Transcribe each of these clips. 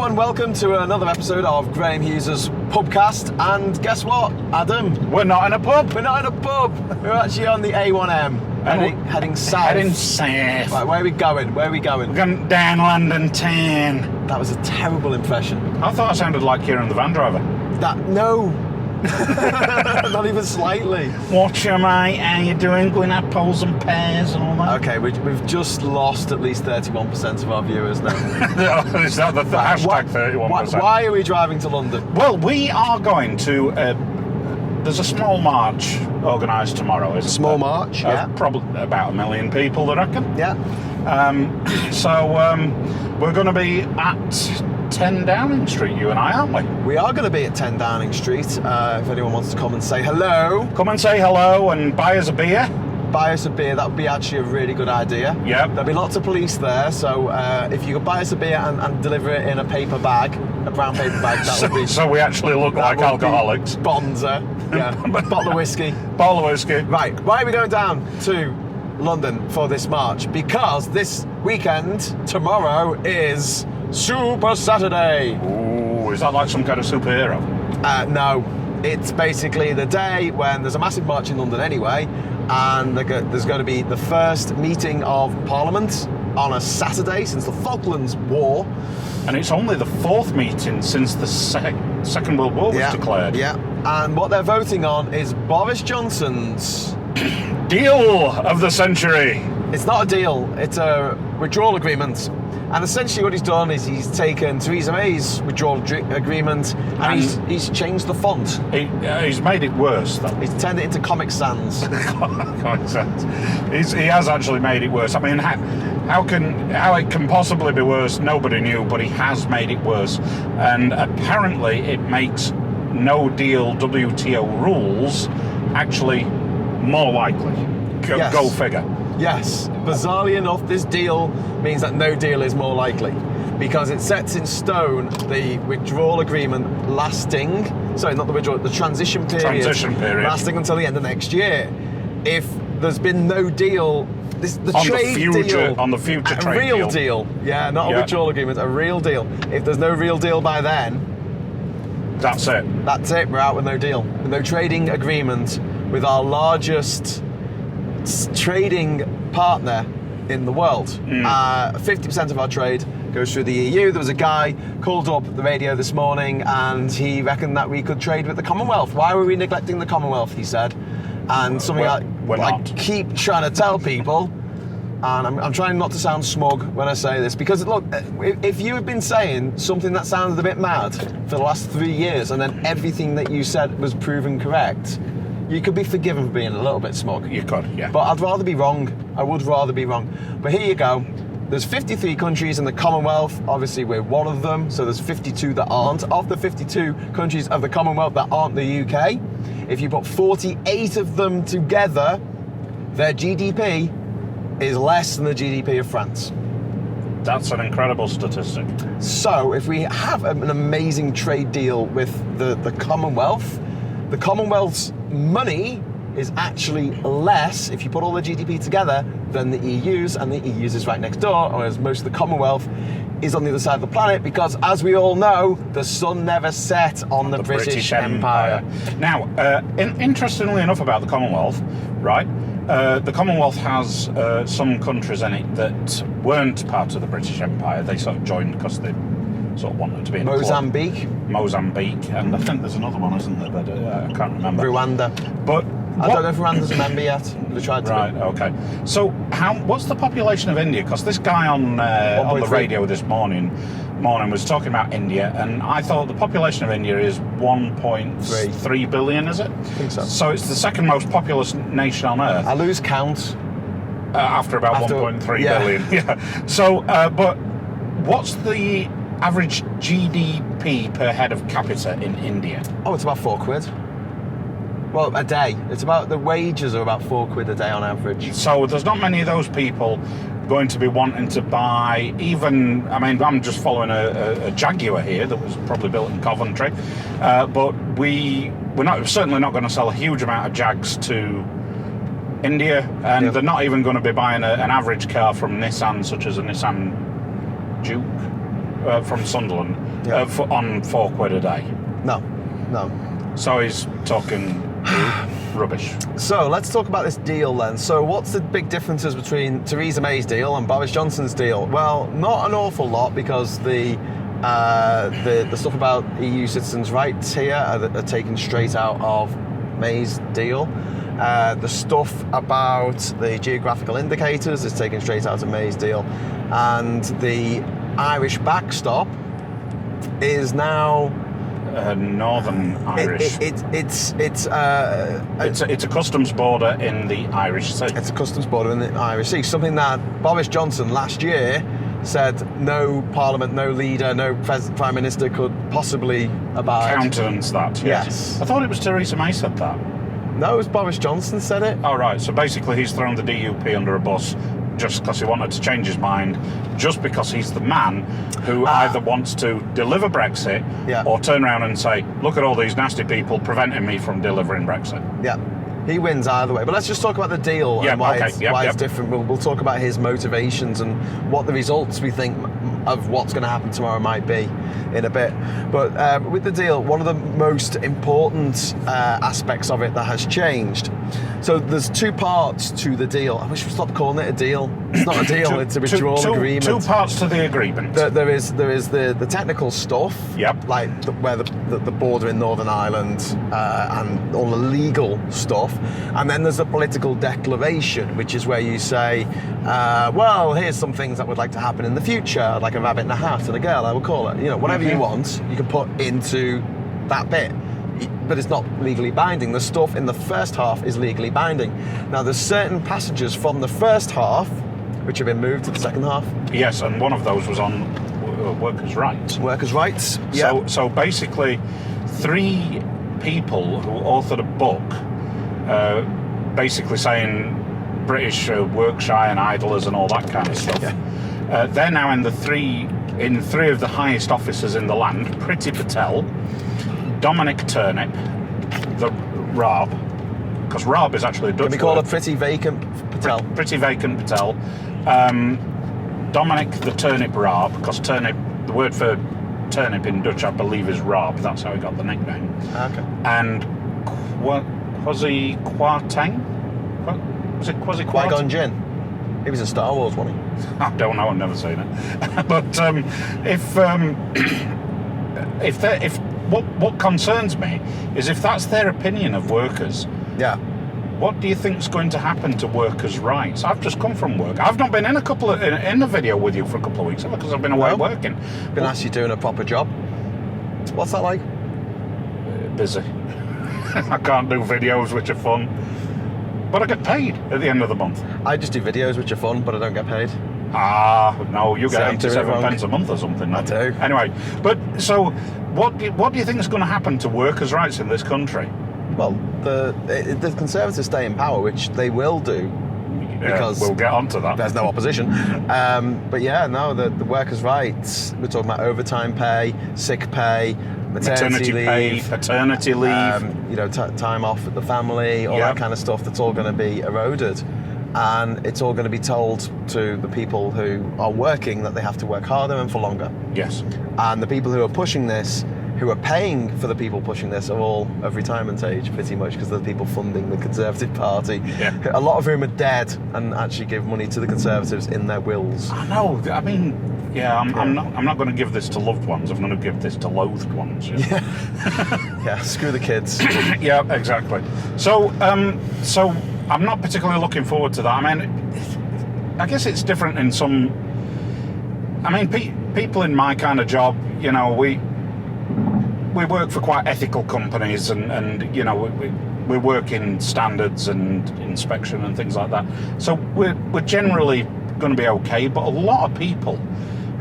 Hello and welcome to another episode of Graham Hughes' PUBCAST. And guess what, Adam? We're not in a pub. We're not in a pub. We're actually on the A1M, heading south. Heading south. Right, where are we going? Where are we going? We're going down London town. That was a terrible impression. I thought I sounded like Kieran the van driver. No. Not even slightly. What's your mate? How you doing? Going apples and pears and all that? Okay, we've just lost at least 31% of our viewers now. Is that the hashtag 31%? Why are we driving to London? Well, we are going to... there's a small march organised tomorrow. Isn't Small there? march, yeah. Probably about 1 million people, I reckon. Yeah. We're going to be at 10 Downing Street, you and I, aren't we? We are going to be at 10 Downing Street. If anyone wants to come and say hello. Come and say hello and buy us a beer. Buy us a beer, that would be actually a really good idea. Yep. There'll be lots of police there, so if you could buy us a beer and deliver it in a paper bag, a brown paper bag, that would be... So we actually look like alcoholics. Bonza. Yeah. Bottle of whiskey. Bottle of whiskey. Right, why are we going down to London for this march? Because this weekend, tomorrow, is Super Saturday. Ooh, is that like some kind of superhero? No, it's basically the day when there's a massive march in London anyway, and there's going to be the first meeting of Parliament on a Saturday since the Falklands War. And it's only the fourth meeting since the Second World War was declared. Yeah, and what they're voting on is Boris Johnson's... Deal of the century. It's not a deal, it's a withdrawal agreement. And essentially what he's done is he's taken Theresa May's withdrawal agreement and he's changed the font. He's made it worse, though. He's turned it into Comic Sans. Comic Sans. He has actually made it worse. I mean, how it can possibly be worse, nobody knew, but he has made it worse. And apparently it makes no deal WTO rules actually more likely. Yes. Go figure. Yes, bizarrely enough, this deal means that no deal is more likely because it sets in stone the withdrawal agreement lasting, sorry, not the withdrawal, the transition period lasting until the end of next year. If there's been no deal, on the future trade real deal. Yeah, not a withdrawal agreement, a real deal. If there's no real deal by then, that's it. That's it, we're out with no deal. With no trading agreement with our largest trading partner in the world. 50% of our trade goes through the EU. There was a guy called up the radio this morning and he reckoned that we could trade with the Commonwealth. Why were we neglecting the Commonwealth, he said. And something I keep trying to tell people, and I'm trying not to sound smug when I say this, because look, if you have been saying something that sounded a bit mad for the last 3 years and then everything that you said was proven correct, you could be forgiven for being a little bit smug. You could, yeah. But I'd rather be wrong. I would rather be wrong. But here you go. There's 53 countries in the Commonwealth. Obviously, we're one of them. So there's 52 that aren't. Of the 52 countries of the Commonwealth that aren't the UK, if you put 48 of them together, their GDP is less than the GDP of France. That's an incredible statistic. So if we have an amazing trade deal with the Commonwealth, the Commonwealth's money is actually less, if you put all the GDP together, than the EU's, and the EU's is right next door, whereas most of the Commonwealth is on the other side of the planet, because as we all know, the sun never set on the British Empire. Now, interestingly enough about the Commonwealth, right, the Commonwealth has some countries in it that weren't part of the British Empire. They sort of joined because they sort of wanted to be in Mozambique, and I think there's another one, isn't there? But I can't remember. Rwanda. But I don't know if Rwanda's a member yet. They tried to. Right. Okay. So, what's the population of India? Because this guy on the radio this morning was talking about India, and I thought the population of India is 1.3 billion. Is it? I think so. So it's the second most populous nation on Earth. I lose count. After about 1.3 billion. Yeah. So, but what's the average GDP per head of capita in India? Oh, it's about £4. Well, a day. It's about, the wages are about £4 a day on average. So there's not many of those people going to be wanting to buy even, I mean, I'm just following a Jaguar here that was probably built in Coventry, but we're certainly not going to sell a huge amount of Jags to India, and they're not even going to be buying an average car from Nissan, such as a Nissan Juke. from Sunderland Yeah. on £4 a day. No. So he's talking rubbish. So let's talk about this deal then. So what's the big differences between Theresa May's deal and Boris Johnson's deal? Well, not an awful lot, because the stuff about EU citizens' rights here are taken straight out of May's deal. The stuff about the geographical indicators is taken straight out of May's deal, and the Irish backstop is now Northern Irish. It's a customs border in the Irish Sea. It's a customs border in the Irish Sea. Something that Boris Johnson last year said no parliament, no leader, no prime minister could possibly abide. Countenance that. Yes. I thought it was Theresa May said that. No, it was Boris Johnson said it. Oh, right. So basically he's thrown the DUP under a bus just because he wanted to change his mind, just because he's the man who either wants to deliver Brexit or turn around and say, look at all these nasty people preventing me from delivering Brexit. Yeah. He wins either way. But let's just talk about the deal and why it's different. We'll talk about his motivations and what the results we think of what's going to happen tomorrow might be in a bit. But with the deal, one of the most important aspects of it that has changed. So there's two parts to the deal. I wish we stopped calling it a deal. It's not a deal, it's a withdrawal agreement. Two parts to the agreement. There is the technical stuff, like where the border in Northern Ireland and all the legal stuff. And then there's the political declaration, which is where you say, well, here's some things that would like to happen in the future, like a rabbit in a hat and a girl, I would call it. Whatever you want, you can put into that bit. But it's not legally binding. The stuff in the first half is legally binding. Now, there's certain passages from the first half which have been moved to the second half. Yes, and one of those was on workers' rights. Workers' rights, yeah. So basically, 3 people who authored a book basically saying British work shy and idlers and all that kind of stuff. Yeah. They're now in 3 of the highest offices in the land. Priti Patel, Dominic Turnip, the Raab, because Raab is actually a Dutch word. Can we call it Pretty Vacant Patel? Pretty Vacant Patel. Dominic the Turnip Raab, because turnip, the word for turnip in Dutch, I believe, is Raab. That's how he got the nickname. Okay. And Kwasi Kwarteng? Was it Kwasi Kwarteng? Qui-Gon Jinn. He was in Star Wars, wasn't he? I don't know. I've never seen it. But if what concerns me is if that's their opinion of workers. Yeah. What do you think is going to happen to workers' rights? I've just come from work. I've not been in in a video with you for a couple of weeks because I've been away working. Been actually doing a proper job. What's that like? Busy. I can't do videos which are fun, but I get paid at the end of the month. I just do videos which are fun, but I don't get paid. No, you get 87 pence a month or something. I do. Anyway, but so what do you think is going to happen to workers' rights in this country? Well, the Conservatives stay in power, which they will do, because we'll get onto that. There's no opposition. But yeah, no, the workers' rights. We're talking about overtime pay, sick pay, maternity leave, pay, paternity leave, time off with the family, all that kind of stuff. That's all going to be eroded, and it's all going to be told to the people who are working that they have to work harder and for longer. Yes. And the people who are pushing this, who are paying for the people pushing this, are all of retirement age, pretty much, because they're the people funding the Conservative Party. Yeah. A lot of whom are dead and actually give money to the Conservatives in their wills. I know. I mean, I'm not going to give this to loved ones. I'm going to give this to loathed ones. Yeah. Screw the kids. Yeah, exactly. So I'm not particularly looking forward to that. I mean, I guess it's different in some. I mean, people in my kind of job, we work for quite ethical companies, and we work in standards and inspection and things like that. So we're generally going to be okay. But a lot of people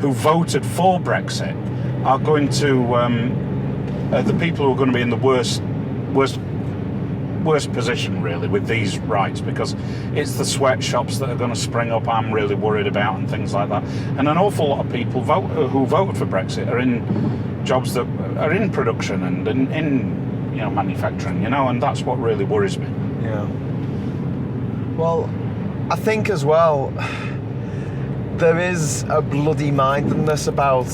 who voted for Brexit are going to the people who are going to be in the worst position, really, with these rights, because it's the sweatshops that are going to spring up. I'm really worried about, and things like that. And an awful lot of people who voted for Brexit are in jobs that are in production and in manufacturing, and that's what really worries me. Yeah. Well, I think as well there is a bloody mindedness about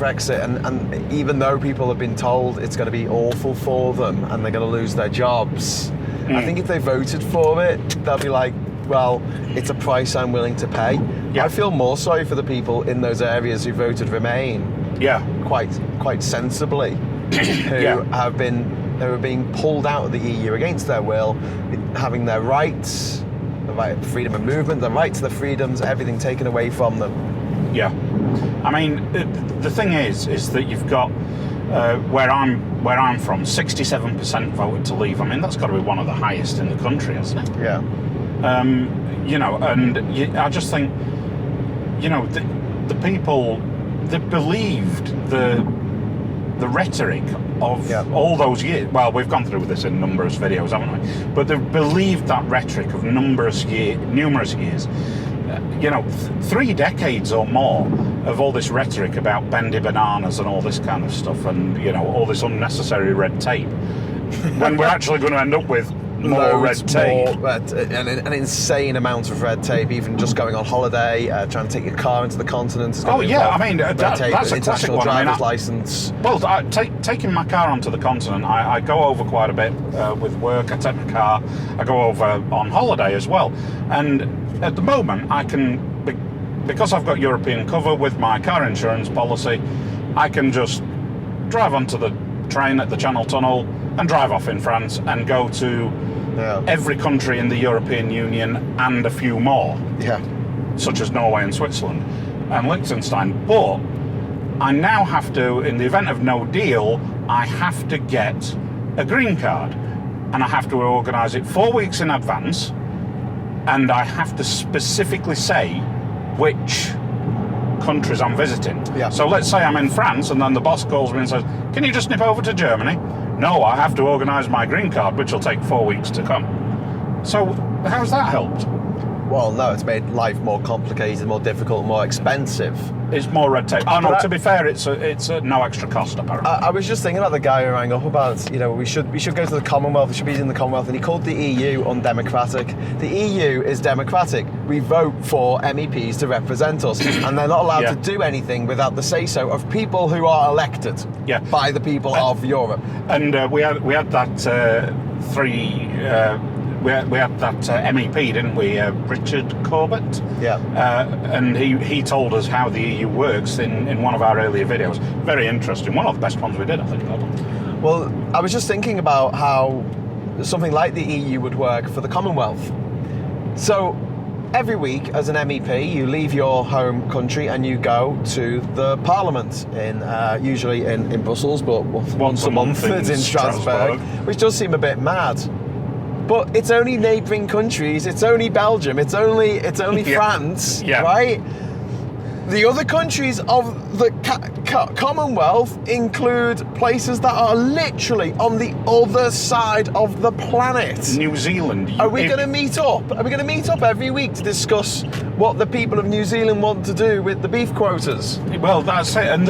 Brexit, and even though people have been told it's going to be awful for them and they're going to lose their jobs, I think if they voted for it, they'll be like, well, it's a price I'm willing to pay. Yeah. I feel more sorry for the people in those areas who voted Remain. Yeah. Quite sensibly, who have been pulled out of the EU against their will, having their rights, the right of freedom of movement, the right to the freedoms, everything taken away from them. Yeah. I mean, the thing is that you've got where I'm from, 67% voted to leave. I mean, that's got to be one of the highest in the country, hasn't it? Yeah. I just think, the people, they believed the rhetoric of all those years. Well, we've gone through this in numerous videos, haven't we? But they've believed that rhetoric of numerous years. 3 decades or more of all this rhetoric about bendy bananas and all this kind of stuff, and all this unnecessary red tape. When we're actually going to end up with more red tape, an insane amount of red tape. Even just going on holiday, trying to take your car into the continent. Is that's a classic one. Driver's license. Well, taking my car onto the continent, I go over quite a bit with work. I take my car. I go over on holiday as well, and at the moment I can, because I've got European cover with my car insurance policy, I can just drive onto the train at the Channel Tunnel and drive off in France and go to every country in the European Union and a few more, such as Norway and Switzerland and Liechtenstein. But I now have to, in the event of no deal, I have to get a green card, and I have to organise it 4 weeks in advance, and I have to specifically say which countries I'm visiting. So let's say I'm in France, and then the boss calls me and says, can you just nip over to Germany? No, I have to organise my green card, which will take 4 weeks to come. So how's that helped? Well, no, it's made life more complicated, more difficult, more expensive. It's more red tape. Oh no, to be fair, it's no extra cost apparently. I was just thinking about the guy who rang up about, we should go to the Commonwealth, we should be in the Commonwealth, and he called the EU undemocratic. The EU is democratic. We vote for MEPs to represent us, and they're not allowed to do anything without the say-so of people who are elected by the people of Europe. And we had that We had that MEP, didn't we, Richard Corbett? And he told us how the EU works in one of our earlier videos. Very interesting. One of the best ones we did, I think. Well, I was just thinking about how something like the EU would work for the Commonwealth. So every week, as an MEP, you leave your home country and you go to the Parliament, usually in Brussels, but once a month it's in Strasbourg, which does seem a bit mad. But it's only neighbouring countries. It's only Belgium. It's only France, right? The other countries of the Commonwealth include places that are literally on the other side of the planet. New Zealand. Are we going to meet up? Are we going to meet up every week to discuss what the people of New Zealand want to do with the beef quotas? Well, that's it. And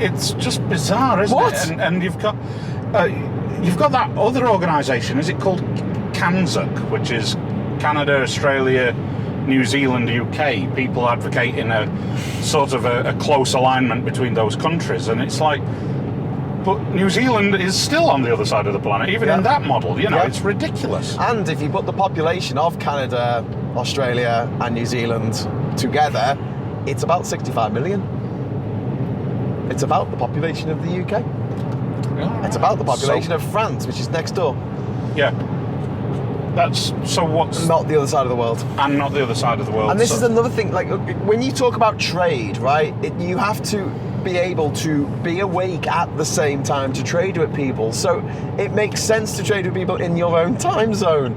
it's just bizarre, isn't it? And you've got that other organisation. Is it called CANZUK, which is Canada, Australia, New Zealand, UK, people advocating a sort of a close alignment between those countries, and it's like, but New Zealand is still on the other side of the planet, even in that model, it's ridiculous. And if you put the population of Canada, Australia and New Zealand together, it's about 65 million. It's about the population of the UK. It's about the population of France, which is next door. What's not the other side of the world, and not the other side of the world. And this is another thing. Like when you talk about trade, right? You have to be able to be awake at the same time to trade with people. So it makes sense to trade with people in your own time zone.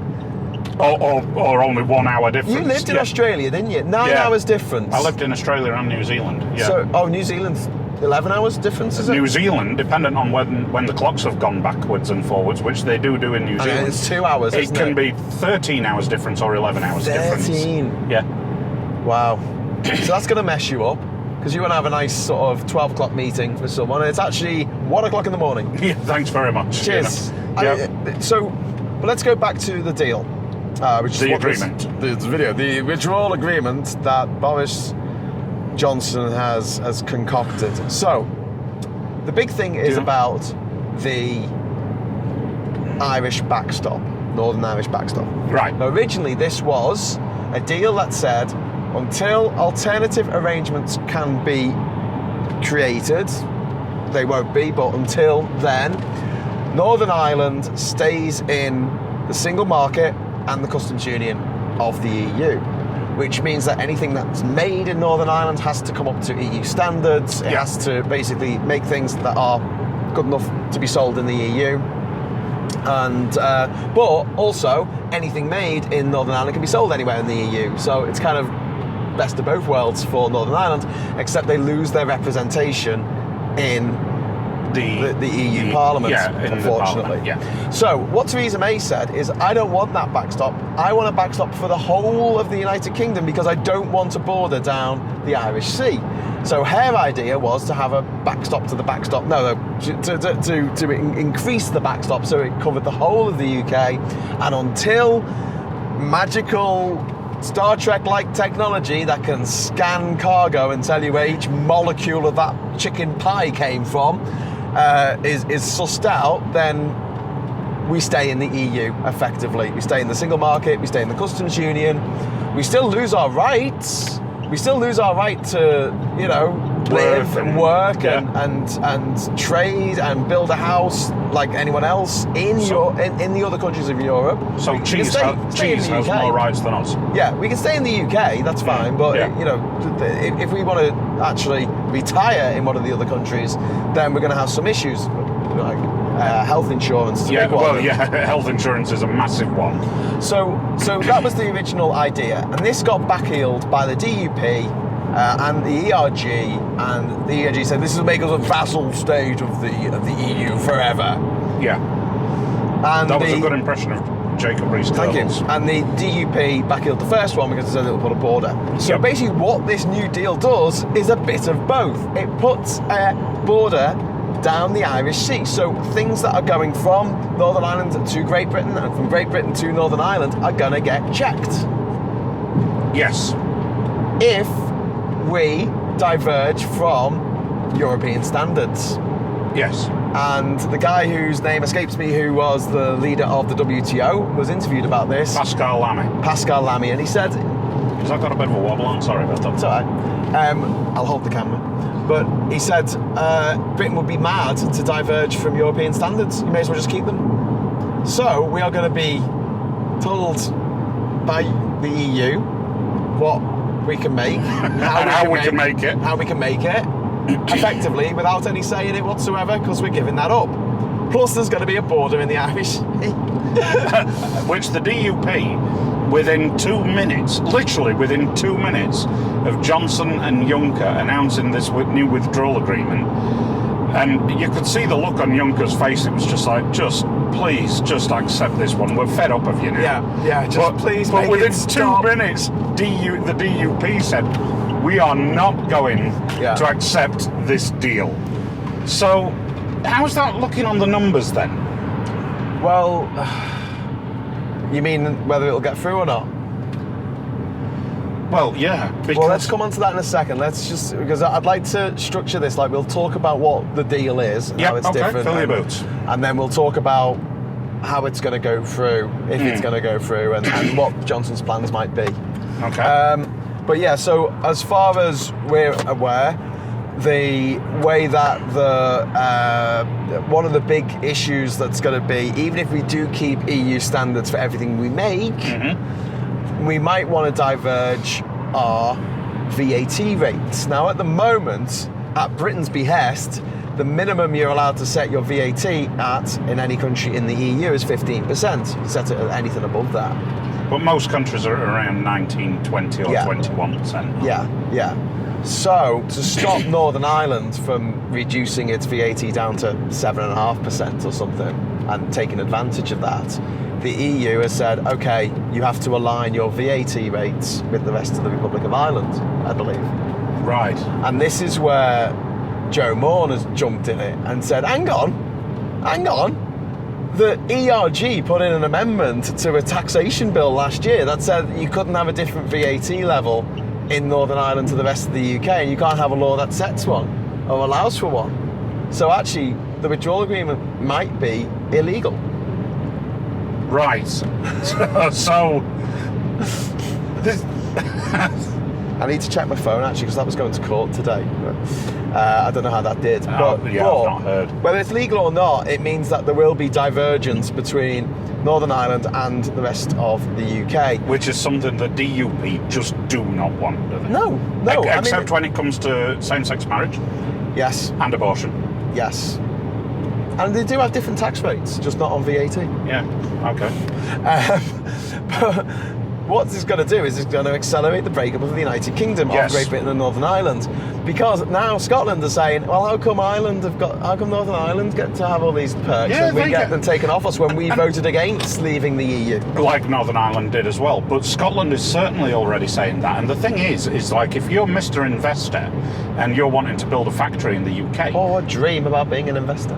Or only 1 hour difference. You lived in Australia, didn't you? 9 hours difference. I lived in Australia and New Zealand. So, New Zealand's 11 hours difference, is it? New Zealand, dependent on when the clocks have gone backwards and forwards, which they do in New Zealand. It's 2 hours, It can be 13 hours difference or 11 hours difference. 13? Yeah. Wow. So that's going to mess you up, because you want to have a nice sort of 12 o'clock meeting with someone, and it's actually 1 o'clock in the morning. Yeah, thanks very much. Cheers. But let's go back to the deal. Which the is agreement. The withdrawal agreement that Boris Johnson has concocted. So, the big thing is Yeah. about the Irish backstop, Northern Irish backstop. Right. Originally, this was a deal that said until alternative arrangements can be created, they won't be, but until then, Northern Ireland stays in the single market and the customs union of the EU, which means that anything that's made in Northern Ireland has to come up to EU standards. It Yeah. has to basically make things that are good enough to be sold in the EU. And but also anything made in Northern Ireland can be sold anywhere in the EU. So it's kind of best of both worlds for Northern Ireland, except they lose their representation in the EU Parliament, The unfortunately. Parliament, yeah. So what Theresa May said is, I don't want that backstop. I want a backstop for the whole of the United Kingdom because I don't want a border down the Irish Sea. So her idea was to have a backstop to the backstop. To increase the backstop so it covered the whole of the UK, and until magical Star Trek-like technology that can scan cargo and tell you where each molecule of that chicken pie came from is sussed out, then we stay in the EU effectively. We stay in the single market, we stay in the customs union. We still lose our rights. We still lose our right to, live and work and trade and build a house like anyone else in the other countries of Europe. So We can cheese has UK. more rights than us. Yeah, we can stay in the UK, that's fine, but if we want to actually retire in one of the other countries, then we're going to have some issues, like health insurance. Is a big one. Health insurance is a massive one. So that was the original idea, and this got backheeled by the DUP and the ERG, and the ERG said this will make us a vassal state of the EU forever. Yeah, And that was a good impression of Jacob Rees. Thank you. And the DUP backheeled the first one because they said it would put a border. So Yep. basically what this new deal does is a bit of both. It puts a border down the Irish Sea. So things that are going from Northern Ireland to Great Britain and from Great Britain to Northern Ireland are going to get checked. Yes. If we diverge from European standards. Yes. And the guy whose name escapes me, who was the leader of the WTO, was interviewed about this. Pascal Lamy. And he said, Because I've got a bit of a wobble on. Sorry about that. it's all right. I'll hold the camera. But he said Britain would be mad to diverge from European standards. You may as well just keep them. So we are going to be told by the EU what we can make, how we can make it, effectively, without any say in it whatsoever, because we're giving that up. Plus, there's going to be a border in the Irish Sea. which the DUP, within 2 minutes, literally within 2 minutes of Johnson and Juncker announcing this new withdrawal agreement, and you could see the look on Juncker's face. It was just like, please, just accept this one. We're fed up of you now. Please But make within it stop. 2 minutes, the DUP said, we are not going to accept this deal. So, how's that looking on the numbers then? Well, you mean whether it'll get through or not? Well, yeah. Well, let's come on to that in a second. Let's just, because I'd like to structure this, like we'll talk about what the deal is and how it's different. Fill your boots. And then we'll talk about how it's going to go through, if it's going to go through, and what Johnson's plans might be. Okay. But yeah, so as far as we're aware, the way that one of the big issues that's going to be, even if we do keep EU standards for everything we make, we might want to diverge our VAT rates. Now, at the moment, at Britain's behest, the minimum you're allowed to set your VAT at in any country in the EU is 15%. Set it at anything above that. But most countries are around 19, 20 or 21%. Yeah. So, to stop Northern Ireland from reducing its VAT down to 7.5% or something and taking advantage of that, the EU has said, okay, you have to align your VAT rates with the rest of the Republic of Ireland, I believe. Right. And this is where Joe Morn has jumped in it and said, hang on. The ERG put in an amendment to a taxation bill last year that said you couldn't have a different VAT level in Northern Ireland to the rest of the UK, and you can't have a law that sets one or allows for one. So actually, the withdrawal agreement might be illegal. Right. So this, I need to check my phone actually because that was going to court today. I don't know how that did. But I've not heard. Whether it's legal or not, it means that there will be divergence between Northern Ireland and the rest of the UK. Which is something that DUP just do not want, do they? No. Except when it comes to same-sex marriage. Yes. And abortion. Yes. And they do have different tax rates, just not on VAT. Yeah, okay. But what this is going to do is it's going to accelerate the breakup of the United Kingdom of Great Britain and Northern Ireland, because now Scotland are saying, well, how come Northern Ireland get to have all these perks and we get them taken off us when we voted against leaving the EU? Like Northern Ireland did as well, but Scotland is certainly already saying that. And the thing is like if you're Mr. Investor and you're wanting to build a factory in the UK, or dream about being an investor.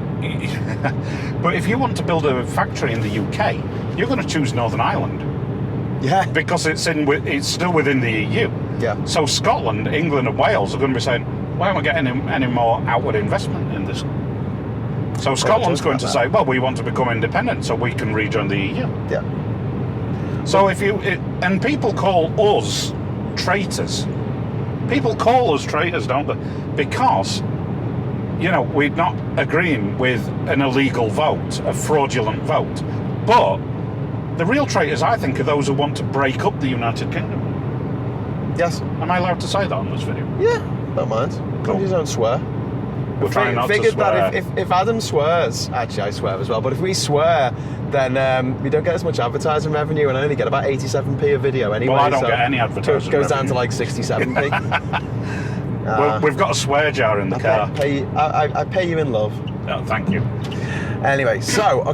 But if you want to build a factory in the UK, you're going to choose Northern Ireland. Yeah. Because it's still within the EU. Yeah. So Scotland, England and Wales are going to be saying, why aren't we getting any more outward investment in this? So Scotland's going to say, well, we want to become independent so we can rejoin the EU. Yeah. So and people call us traitors. People call us traitors, don't they? Because, we're not agreeing with an illegal vote, a fraudulent vote. But the real traitors, I think, are those who want to break up the United Kingdom. Yes. Am I allowed to say that on this video? Yeah, don't mind. Cool. You don't swear. We're trying not to figured swear. that if Adam swears, actually I swear as well, but if we swear, then we don't get as much advertising revenue, and I only get about 87p a video anyway. Well, I don't get any advertising goes revenue. down to like 67p. We've got a swear jar in the car. I pay you in love. Oh, thank you. Anyway, so I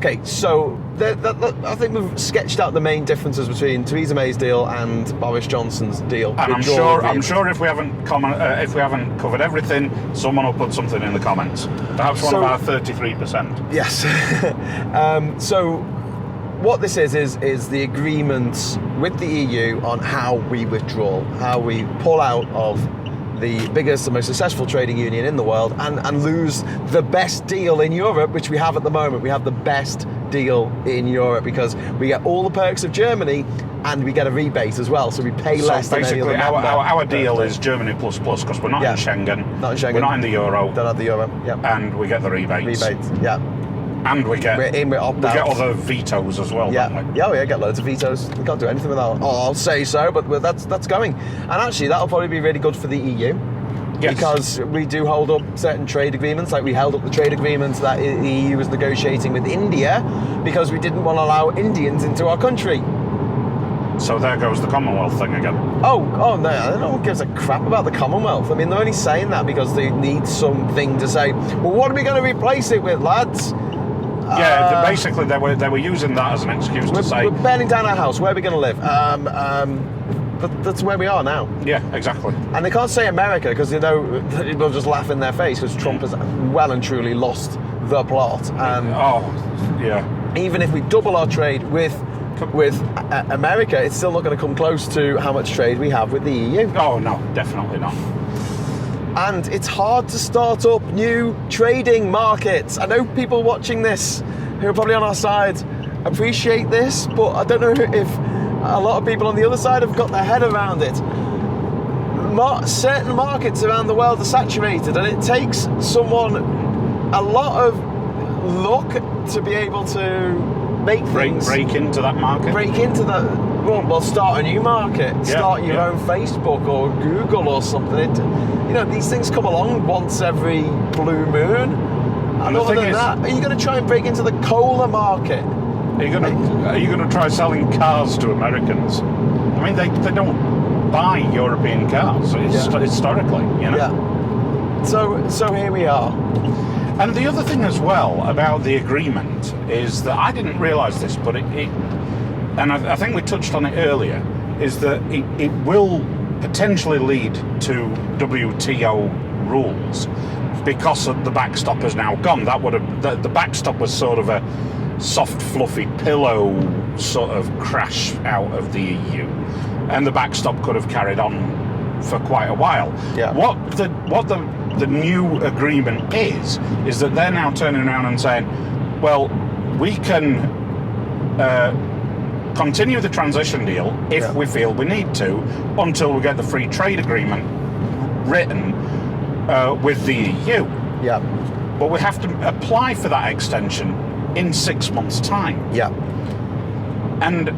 think we've sketched out the main differences between Theresa May's deal and Boris Johnson's deal. And I'm sure if we haven't covered everything, someone will put something in the comments. Perhaps one of our 33%. Yes. So what this is the agreement with the EU on how we withdraw, how we pull out of the biggest and most successful trading union in the world and lose the best deal in Europe, which we have at the moment. We have the best deal in Europe because we get all the perks of Germany and we get a rebate as well, so we pay less than any other member. Our deal is Germany plus because we're not in Schengen. Not in Schengen. We're not in the Euro. Don't have the Euro. Yeah. And we get the rebates. Yeah. And we get other vetoes as well, yeah. don't we? Yeah, we get loads of vetoes. We can't do anything without. Oh, I'll say so, but that's going. And actually, that'll probably be really good for the EU. Yes. Because we do hold up certain trade agreements, like we held up the trade agreements that the EU was negotiating with India because we didn't want to allow Indians into our country. So there goes the Commonwealth thing again. Oh no, no one gives a crap about the Commonwealth. I mean, they're only saying that because they need something to say, well, what are we going to replace it with, lads? Yeah, basically they were using that as an excuse to say... We're burning down our house, where are we going to live? But that's where we are now. Yeah, exactly. And they can't say America because they'll just laugh in their face because Trump has well and truly lost the plot. Even if we double our trade with America, it's still not going to come close to how much trade we have with the EU. Oh no, definitely not. And it's hard to start up new trading markets. I know people watching this who are probably on our side appreciate this, but I don't know if a lot of people on the other side have got their head around it. Certain markets around the world are saturated, and it takes someone a lot of luck to be able to make things... Break into that market? Break into that... Well, start a new market. Start your own Facebook or Google or something. These things come along once every blue moon. And other than that, are you going to try and break into the cola market? Are you going to try selling cars to Americans? I mean, they don't buy European cars historically, Yeah. So here we are. And the other thing as well about the agreement is that I didn't realise this, but and I think we touched on it earlier, is that it will potentially lead to WTO rules because the backstop has now gone. The backstop was sort of a soft, fluffy pillow sort of crash out of the EU, and the backstop could have carried on for quite a while. Yeah. What the the new agreement is that they're now turning around and saying, well, we can continue the transition deal if we feel we need to until we get the free trade agreement written with the EU. Yeah. But we have to apply for that extension in 6 months' time. Yeah. And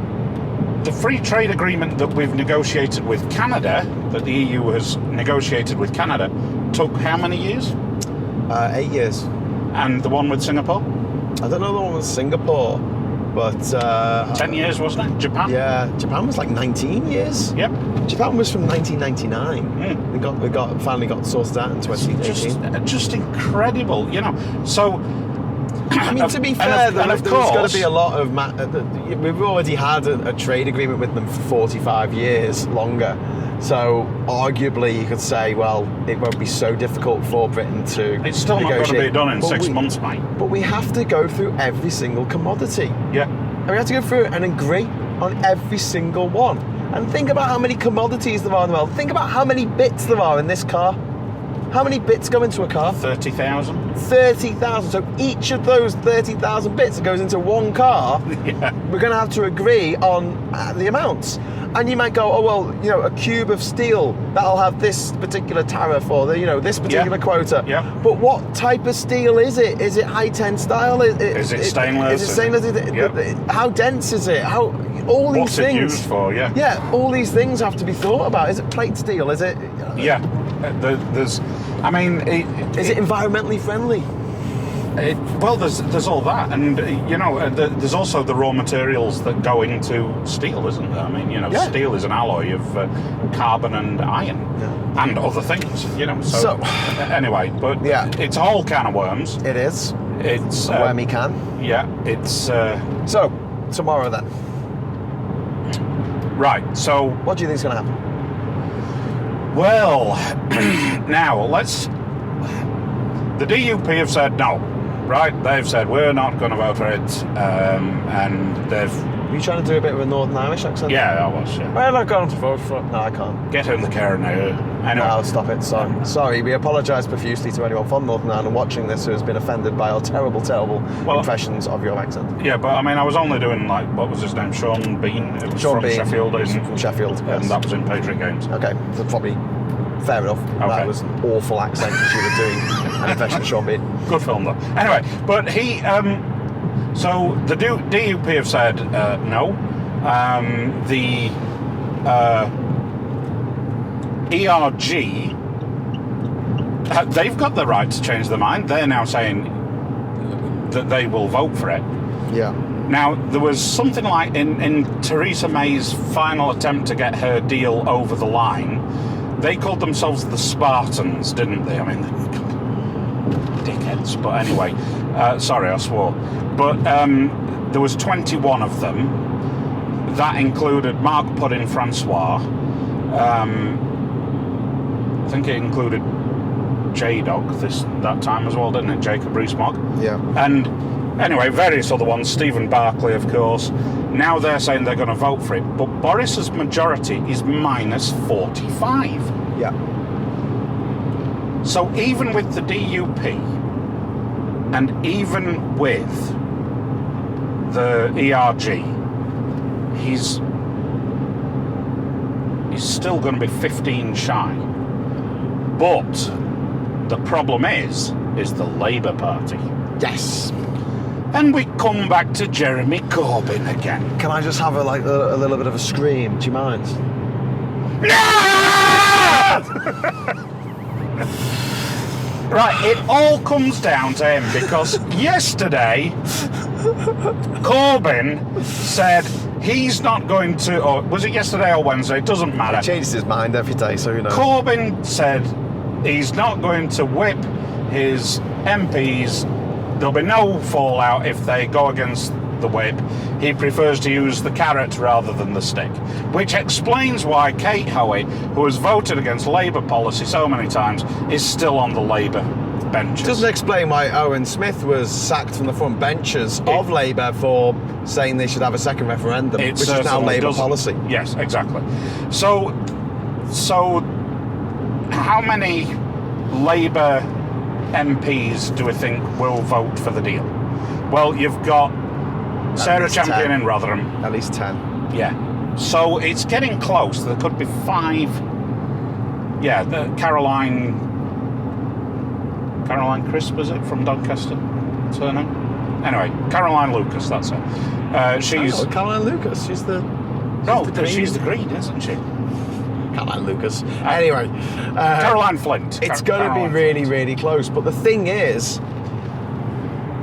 the free trade agreement that we've negotiated with Canada, that the EU has negotiated with Canada, took how many years? 8 years. And the one with Singapore? I don't know the one with Singapore, but 10 years, wasn't it? Japan? Yeah, Japan was like 19 years. Yep. Japan was from 1999. We finally got sorted out in 2018. Just incredible, you know. So, I mean, to be fair, there's got to be a lot of... we've already had a trade agreement with them for 45 years longer. So, arguably, you could say, well, it won't be so difficult for Britain to It's still not going to be done in 6 months, mate. But we have to go through every single commodity. Yeah. And we have to go through it and agree on every single one. And think about how many commodities there are in the world. Think about how many bits there are in this car. How many bits go into a car? 30,000. 30,000. So each of those 30,000 bits that goes into one car, we're going to have to agree on the amounts. And you might go, oh, well, you know, a cube of steel, that'll have this particular tariff or, this particular quota. Yeah. But what type of steel is it? Is it high Is tensile? it stainless? Is it stainless? How dense is it? All these What's things. it used for? Yeah. Yeah, all these things have to be thought about. Is it plate steel? Is it... Yeah. There's Is it environmentally friendly? There's all that, and there's also the raw materials that go into steel, isn't there? I mean, steel is an alloy of carbon and iron and other things, So anyway, but it's a whole can of worms. It is. It's a wormy can. Yeah, it's. So tomorrow then. Right. So what do you think's going to happen? Well, now the DUP have said no, right? They've said we're not going to vote for it, and they've... Were you trying to do a bit of a Northern Irish accent? Yeah, I was, yeah. We're not going to vote for it. No, I can't. Get in the car now. Anyway. No, stop it. Sorry, we apologise profusely to anyone from Northern Ireland watching this who has been offended by our terrible, terrible impressions of your accent. Yeah, but I mean, I was only doing, what was his name? Sean Bean? It was from Sheffield. From Sheffield, yes. And that was in Patriot Games. Okay, so probably... Fair enough. Okay. That was an awful accent that you were doing an impression of Sean Bean. Good film, though. Anyway, but he... so the DUP have said no. The ERG... they've got the right to change their mind. They're now saying that they will vote for it. Yeah. Now, there was something like in Theresa May's final attempt to get her deal over the line... They called themselves the Spartans, didn't they? I mean, dickheads. But anyway, sorry, I swore. But there was 21 of them. That included Mark Puddin-Francois. I think it included J-Dog that time as well, didn't it? Jacob Rees-Mogg. Yeah. And anyway, various other ones. Stephen Barclay, of course. Now they're saying they're going to vote for it. But Boris's majority is minus 45. Yeah. So even with the DUP and even with the ERG, he's still going to be 15 shy. But the problem is the Labour Party. Yes. And we come back to Jeremy Corbyn again. Can I just have a little bit of a scream? Do you mind? Right, it all comes down to him because yesterday Corbyn said he's not going to, or was it yesterday or Wednesday? It doesn't matter. He changes his mind every day, so you know. Corbyn said he's not going to whip his MPs. There'll be no fallout if they go against the whip. He prefers to use the carrot rather than the stick, which explains why Kate Hoey, who has voted against Labour policy so many times, is still on the Labour benches. Doesn't explain why Owen Smith was sacked from the front benches of Labour for saying they should have a second referendum, which is now Labour policy. Yes, exactly. So how many Labour MPs do we think will vote for the deal? Well, you've got Sarah least Champion 10. in Rotherham. At least 10. Yeah. So it's getting close. There could be 5. Yeah, the Caroline Crisp, was it, from Doncaster? Surname? Anyway, Caroline Lucas, that's her. She's... Caroline Lucas. She's the she's the Green, isn't she? Caroline Lucas. Anyway. Caroline Flint. It's going to be really, really close. But the thing is,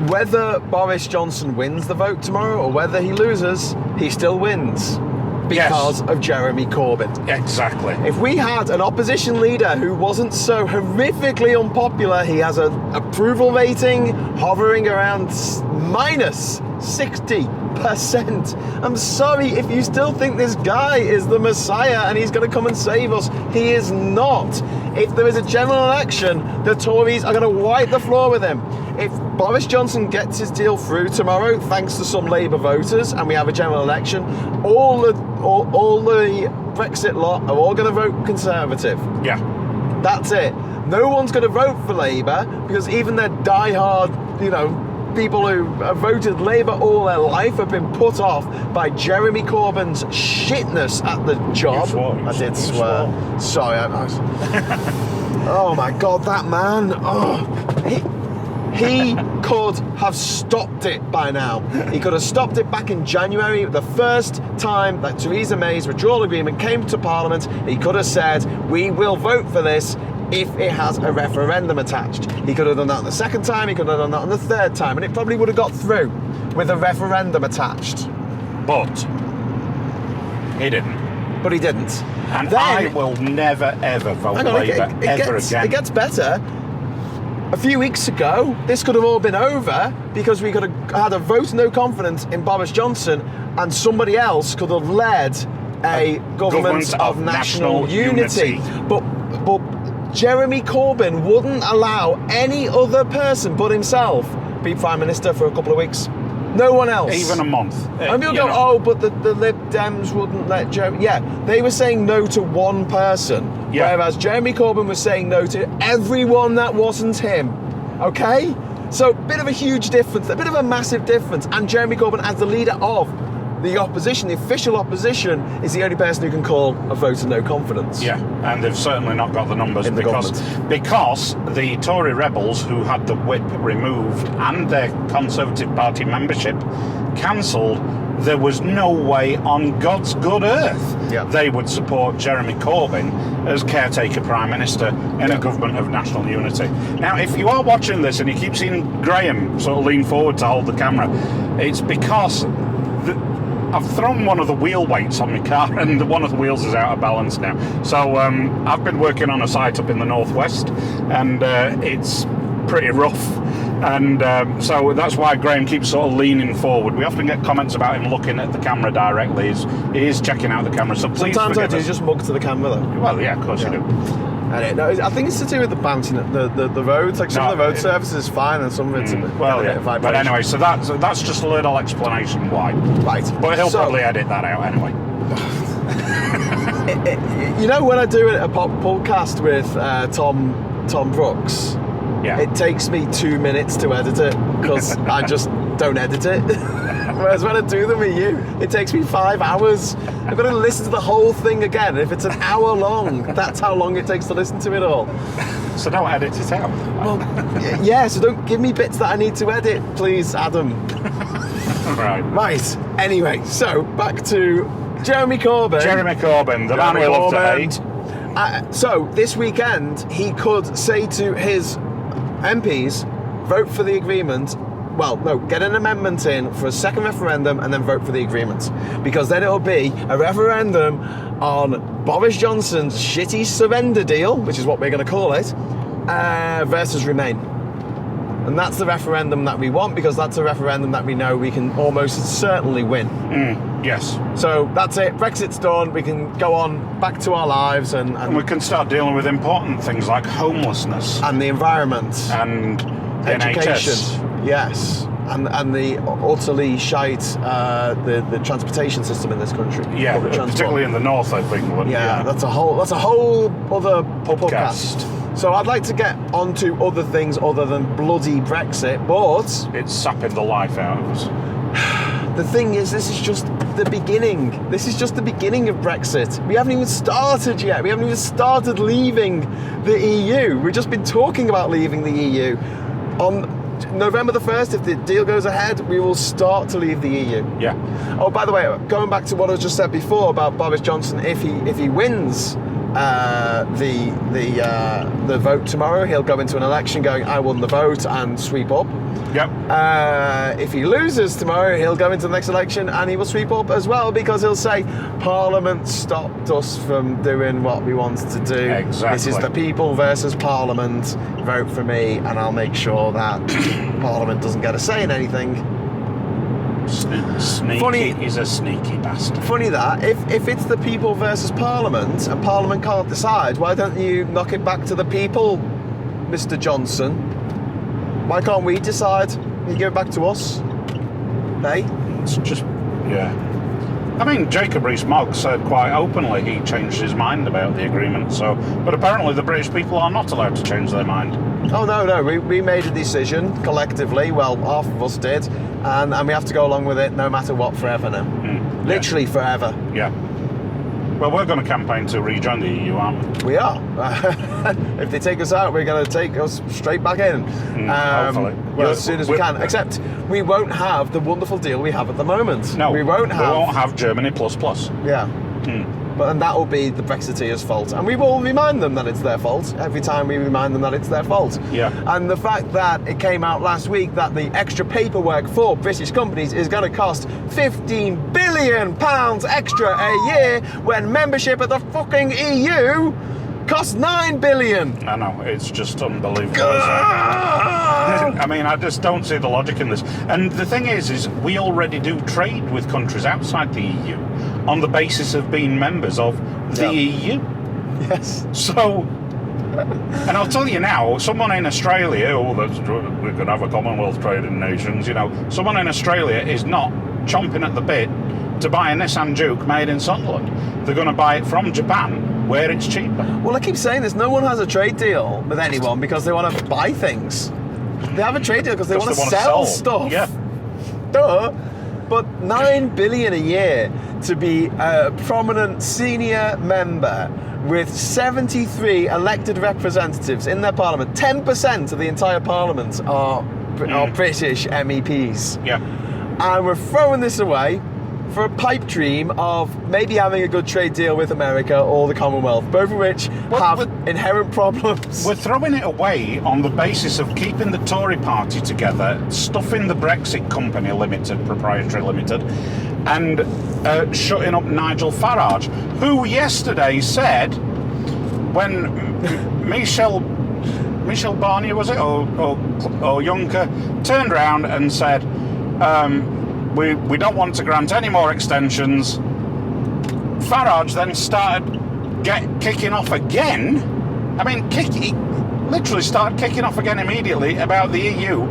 whether Boris Johnson wins the vote tomorrow or whether he loses, he still wins. Because of Jeremy Corbyn. Exactly. If we had an opposition leader who wasn't so horrifically unpopular, he has an approval rating hovering around minus 60%. I'm sorry, if you still think this guy is the Messiah and he's going to come and save us, he is not. If there is a general election, the Tories are going to wipe the floor with him. If Boris Johnson gets his deal through tomorrow, thanks to some Labour voters, and we have a general election, all the Brexit lot are all going to vote Conservative. Yeah. That's it. No one's going to vote for Labour because even their die-hard, people who have voted Labour all their life have been put off by Jeremy Corbyn's shitness at the job. I did swear. Sorry. Oh my God, that man. Oh, he could have stopped it by now. He could have stopped it back in January, the first time that Theresa May's withdrawal agreement came to Parliament. He could have said, we will vote for this if it has a referendum attached. He could have done that on the second time, he could have done that on the third time, and it probably would have got through with a referendum attached. But he didn't. But he didn't. And then, I will never, ever vote Labour ever again. It gets better. A few weeks ago, this could have all been over because we could have had a vote of no confidence in Boris Johnson and somebody else could have led a government of national unity. But Jeremy Corbyn wouldn't allow any other person but himself be Prime Minister for a couple of weeks. No one else. Even a month. And people go, but the Lib Dems wouldn't let Jeremy... Yeah, they were saying no to one person, whereas Jeremy Corbyn was saying no to everyone that wasn't him. Okay? So, bit of a huge difference, a bit of a massive difference. And Jeremy Corbyn, as the leader of the opposition, the official opposition, is the only person who can call a vote of no confidence. Yeah, and they've certainly not got the numbers because the Tory rebels who had the whip removed and their Conservative Party membership cancelled, there was no way on God's good earth they would support Jeremy Corbyn as caretaker Prime Minister in a government of national unity. Now, if you are watching this and you keep seeing Graham sort of lean forward to hold the camera, it's because I've thrown one of the wheel weights on my car and one of the wheels is out of balance now. So I've been working on a site up in the northwest and it's pretty rough. And so that's why Graham keeps sort of leaning forward. We often get comments about him looking at the camera directly. He is checking out the camera, so please Sometimes I do us. just mug to the camera though. Well, yeah, of course you do. And I think it's to do with the bouncing, the roads. Like some of the road surface is fine, and some of it's a bit vibration. But anyway, so that's just a little explanation why. Right. But he'll probably edit that out anyway. When I do a podcast with Tom Brooks, it takes me 2 minutes to edit it because I just don't edit it. Whereas when I do them with you, it takes me 5 hours. I've got to listen to the whole thing again. If it's an hour long, that's how long it takes to listen to it all. So don't edit it out. Well, so don't give me bits that I need to edit, please, Adam. Right. Anyway, so back to Jeremy Corbyn. The man we love to hate. So this weekend, he could say to his MPs, vote for the agreement. Well, no, get an amendment in for a second referendum and then vote for the agreement. Because then it'll be a referendum on Boris Johnson's shitty surrender deal, which is what we're going to call it, versus Remain. And that's the referendum that we want because that's a referendum that we know we can almost certainly win. Yes. So that's it. Brexit's done. We can go on back to our lives and we can start dealing with important things like homelessness. And the environment. And education. NHS. Yes. And the utterly shite the transportation system in this country. Yeah, particularly in the north of England. Yeah, that's a whole other podcast. So I'd like to get onto other things other than bloody Brexit, but It's sapping the life out of us. the thing is, this is just the beginning. This is just the beginning of Brexit. We haven't even started yet. We haven't even started leaving the EU. We've just been talking about leaving the EU. On November the 1st, if the deal goes ahead, we will start to leave the EU. Yeah. Oh, by the way, going back to what I just said before about Boris Johnson, if he wins the vote tomorrow, he'll go into an election going, I won the vote, and sweep up. Yep. If he loses tomorrow, he'll go into the next election and he will sweep up as well, because he'll say, Parliament stopped us from doing what we wanted to do. Exactly. This is the people versus Parliament. Vote for me and I'll make sure that Parliament doesn't get a say in anything. Sneaky. Funny- He's a sneaky bastard. Funny that, if it's the people versus Parliament and Parliament can't decide, why don't you knock it back to the people, Mr. Johnson? Why can't we decide? You give it back to us? Hey? It's just, yeah. I mean, Jacob Rees-Mogg said quite openly he changed his mind about the agreement. So, but apparently the British people are not allowed to change their mind. Oh, no, we made a decision collectively, well, half of us did, and we have to go along with it no matter what forever now. Literally forever. Yeah. Well, we're going to campaign to rejoin the EU, aren't we? We are. If they take us out, we're going to take us straight back in. Hopefully. Well, as soon as we can. Except we won't have the wonderful deal we have at the moment. No, we won't have Germany plus. Yeah. But and that will be the Brexiteers' fault. And we will remind them that it's their fault every time we remind them that it's their fault. Yeah. And the fact that it came out last week that the extra paperwork for British companies is going to cost £15 billion extra a year when membership of the fucking EU costs £9 billion. I know, it's just unbelievable. I mean, I just don't see the logic in this. And the thing is we already do trade with countries outside the EU on the basis of being members of the EU. Yes. So, and I'll tell you now, someone in Australia, we could have a Commonwealth trading nations, you know, someone in Australia is not chomping at the bit to buy a Nissan Juke made in Sunderland. They're going to buy it from Japan, where it's cheaper. Well, I keep saying this, no one has a trade deal with anyone because they want to buy things. They have a trade deal because they want to sell stuff. Yeah. Duh. But £9 billion a year to be a prominent senior member with 73 elected representatives in their parliament. 10% of the entire parliament are British MEPs. Yeah. And we're throwing this away for a pipe dream of maybe having a good trade deal with America or the Commonwealth, both of which have inherent problems. We're throwing it away on the basis of keeping the Tory party together, stuffing the Brexit Company Limited, Proprietary Limited, and shutting up Nigel Farage, who yesterday said, when Michel Barnier, was it, or Juncker, turned around and said, we don't want to grant any more extensions. Farage then started kicking off again. I mean, he literally started kicking off again immediately about the EU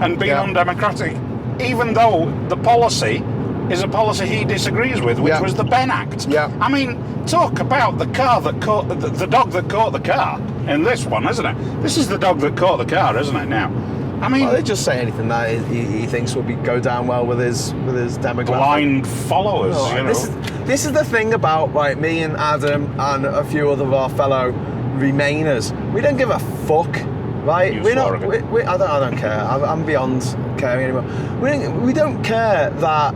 and being undemocratic, even though the policy is a policy he disagrees with, which was the Ben Act. Yeah. I mean, talk about the car that caught the dog that caught the car in this one, isn't it? This is the dog that caught the car, isn't it? Now. I mean, well, they just say anything that he thinks will go down well with his demographic. Blind followers, you know. This is the thing about me and Adam and a few other of our fellow Remainers. We don't give a fuck, right? I don't care. I'm beyond caring anymore. We don't care that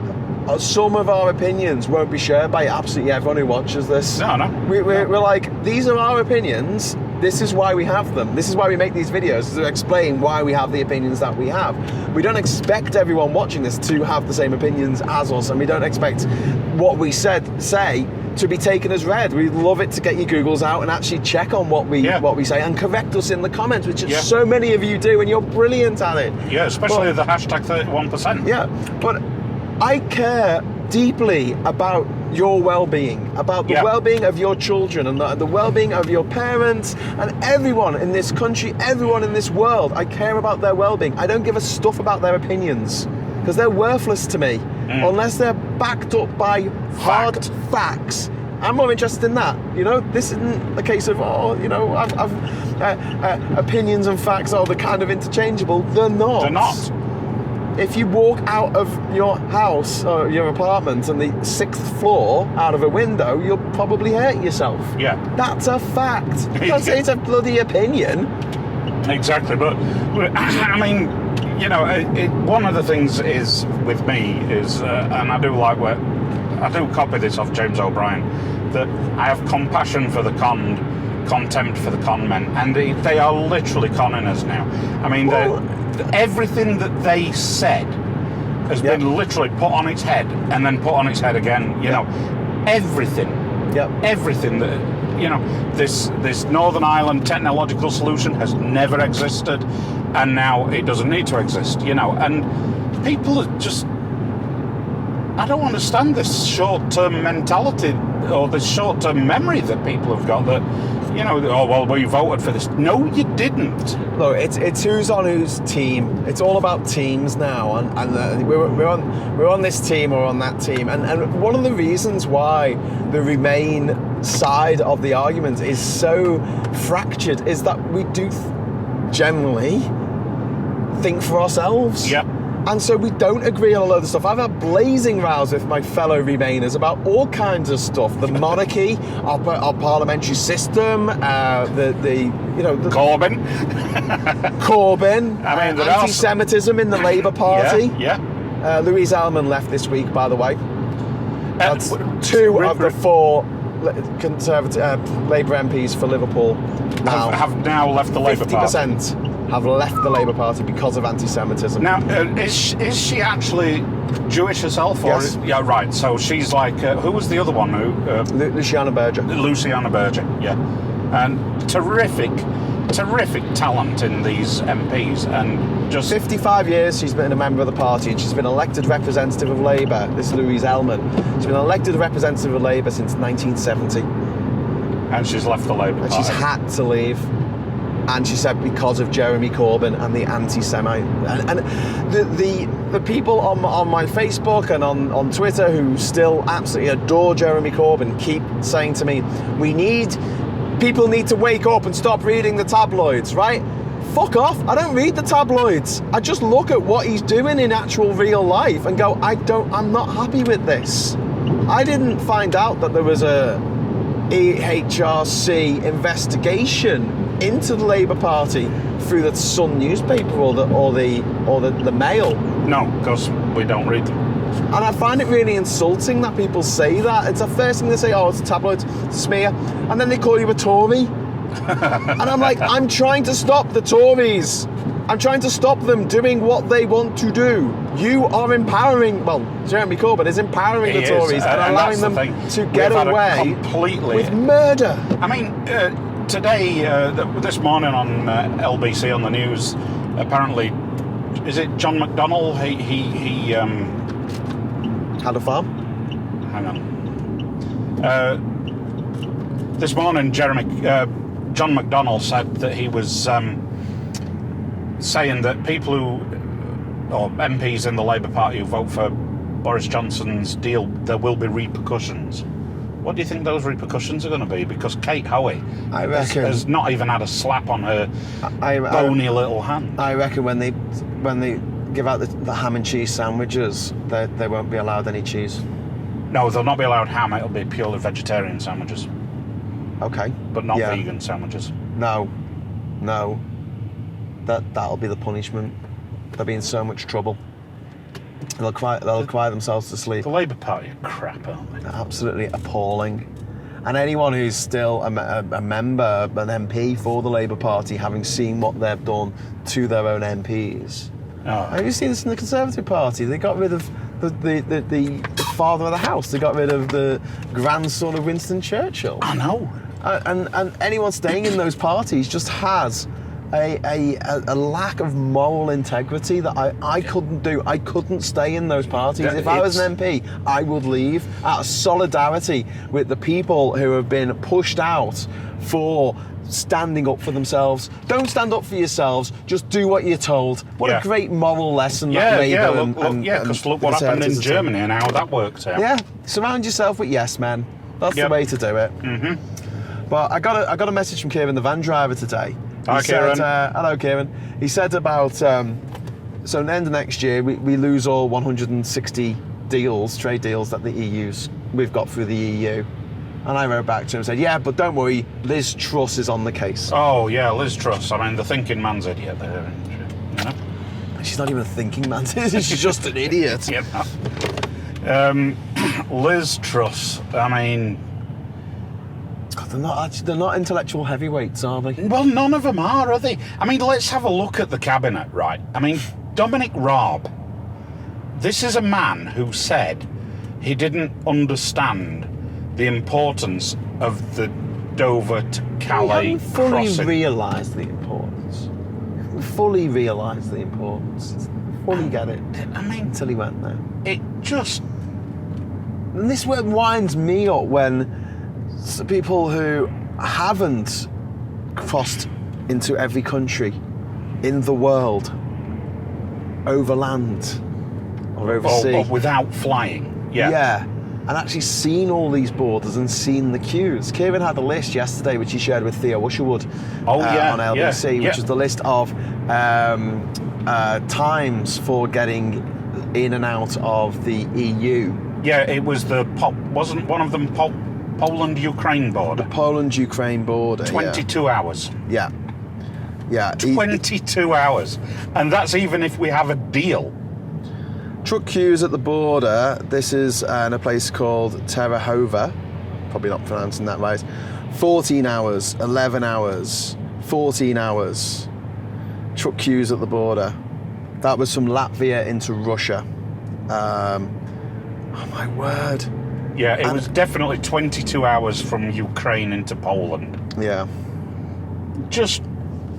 some of our opinions won't be shared by absolutely everyone who watches this. No. We're like, these are our opinions. This is why we have them. This is why we make these videos, to explain why we have the opinions that we have. We don't expect everyone watching this to have the same opinions as us, and we don't expect what we say to be taken as read. We love it to get your Googles out and actually check on what we say and correct us in the comments, which so many of you do, and you're brilliant at it. Yeah, especially the hashtag 31%. Yeah, but I care deeply about your well-being, about the well-being of your children and the well-being of your parents and everyone in this country, everyone in this world. I care about their well-being. I don't give a stuff about their opinions because they're worthless to me unless they're backed up by hard facts I'm more interested in that. This isn't a case of, I've opinions and facts are the kind of interchangeable. They're not. They're not. If you walk out of your house or your apartment and the 6th floor out of a window, you'll probably hurt yourself. Yeah. That's a fact. You can't say it's a bloody opinion. Exactly, but I mean, one of the things is with me is, and I do copy this off James O'Brien, that I have compassion for the conned, contempt for the con men, and they are literally conning us now. I mean, everything that they said has been literally put on its head and then put on its head again. Everything. Yep. Everything that this Northern Ireland technological solution has never existed, and now it doesn't need to exist. And people are just. I don't understand this short-term mentality or this short-term memory that people have got that, we voted for this. No, you didn't. Look, it's who's on whose team. It's all about teams now, and we're on this team or on that team. And one of the reasons why the Remain side of the argument is so fractured is that we do generally think for ourselves. Yep. And so we don't agree on a load of stuff. I've had blazing rows with my fellow Remainers about all kinds of stuff. The monarchy, our parliamentary system, the Corbyn. I mean, anti-Semitism in the Labour Party. Yeah. Louise Ellman left this week, by the way. That's 2 of the 4 Conservative Labour MPs for Liverpool now have now left the Labour Party. 50% have left the Labour Party because of anti-Semitism. Now, is she actually Jewish herself? Or Yes. Yeah, right. So she's like, who was the other one? Luciana Berger. Luciana Berger, yeah. And terrific talent in these MPs, and just 55 years she's been a member of the party, and she's been elected representative of Labour. This is Louise Ellman. She's been elected representative of Labour since 1970. And she's left the Labour Party. And she's had to leave. And she said because of Jeremy Corbyn and the anti-Semite. And the people on my Facebook and on Twitter who still absolutely adore Jeremy Corbyn keep saying to me, people need to wake up and stop reading the tabloids, right? Fuck off. I don't read the tabloids. I just look at what he's doing in actual real life and go, I'm not happy with this. I didn't find out that there was a EHRC investigation into the Labour Party through the Sun newspaper or the Mail. No, because we don't read them. And I find it really insulting that people say that. It's the first thing they say, it's a tabloid, it's a smear, and then they call you a Tory. And I'm like, I'm trying to stop the Tories. I'm trying to stop them doing what they want to do. You are empowering, Jeremy Corbyn is empowering the Tories and allowing them to get away with murder. I mean, today, this morning on LBC on the news, apparently, is it John McDonnell? He had a farm? Hang on. This morning, John McDonnell said that he was saying that people or MPs in the Labour Party who vote for Boris Johnson's deal, there will be repercussions. What do you think those repercussions are going to be? Because Kate Hoey has not even had a slap on her bony little hand. I reckon when they give out the ham and cheese sandwiches, they won't be allowed any cheese. No, they'll not be allowed ham. It'll be purely vegetarian sandwiches. Okay. But not vegan sandwiches. No. That'll be the punishment. They'll be in so much trouble. They'll cry themselves to sleep. The Labour Party are crap, aren't they? Absolutely appalling. And anyone who's still a member, an MP for the Labour Party, having seen what they've done to their own MPs. Oh. Have you seen this in the Conservative Party? They got rid of the father of the house. They got rid of the grandson of Winston Churchill. I know. And anyone staying in those parties just has a lack of moral integrity that I couldn't do. I couldn't stay in those parties. If I was an MP, I would leave out of solidarity with the people who have been pushed out for standing up for themselves. Don't stand up for yourselves, just do what you're told. What a great moral lesson that Labour because look what happened in Germany and how that worked out. Yeah, surround yourself with yes men. That's the way to do it. But I got a message from Kieran, the van driver, today. Hi, Kieran. Hello, Kieran. He said about so at the end of next year we lose all 160 trade deals that the we've got through the EU. And I wrote back to him and said, yeah, but don't worry, Liz Truss is on the case. Oh yeah, Liz Truss. I mean, the thinking man's idiot there. You know? She's not even a thinking man. She's just an idiot. Liz Truss. I mean, God, they're not intellectual heavyweights, are they? well, none of them are they? I mean, let's have a look at the cabinet, right? I mean, Dominic Raab. This is a man who said he didn't understand the importance of the Dover to Calais fully crossing. realised the importance. Fully realised the importance. Fully get it. I mean, Until he went there. it just... And this winds me up when people who haven't crossed into every country in the world, overland or overseas. Or without flying. Yeah. And actually seen all these borders and seen the queues. Kieran had a list yesterday which he shared with Theo Usherwood on LBC, which was the list of times for getting in and out of the EU. Yeah, it was wasn't one of them Poland-Ukraine border? The Poland-Ukraine border. 22 hours. Yeah. 22 hours. And that's even if we have a deal. Truck queues at the border. This is in a place called Terahova. Probably not pronouncing that right. 14 hours, 11 hours, 14 hours. Truck queues at the border. That was from Latvia into Russia. Oh my word. Yeah, it was definitely 22 hours from Ukraine into Poland. Yeah. Just,